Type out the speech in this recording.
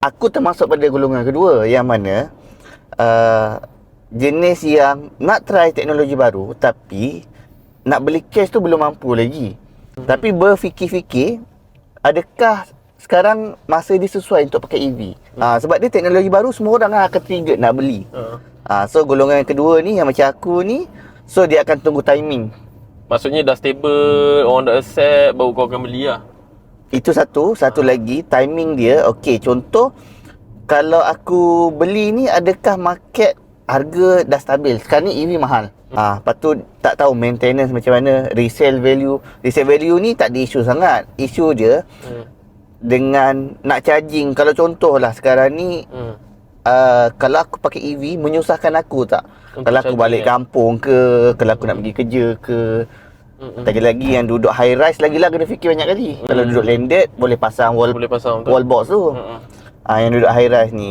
Aku termasuk pada golongan kedua yang mana jenis yang nak try teknologi baru tapi nak beli cash tu belum mampu lagi. Tapi berfikir-fikir, adakah sekarang masa dia sesuai untuk pakai EV? Sebab dia teknologi baru, semua orang akan trigger nak beli. So golongan kedua ni yang macam aku ni, so dia akan tunggu timing. Maksudnya dah stable, orang dah accept, baru kau akan beli lah. Itu satu lagi timing dia. Okey, contoh kalau aku beli ni, adakah market harga dah stabil? Sekarang ni EV mahal. Lepas tu tak tahu maintenance macam mana, resale value. Resale value ni tak ada isu sangat. Isu dia dengan nak charging. Kalau contohlah sekarang ni kalau aku pakai EV, menyusahkan aku tak? Untuk Kalau aku balik kampung ke, kalau aku nak pergi kerja ke. Lagi-lagi yang duduk high rise, lagilah kena fikir banyak kali. Kalau duduk landed, boleh pasang wall box tu. Yang duduk high rise ni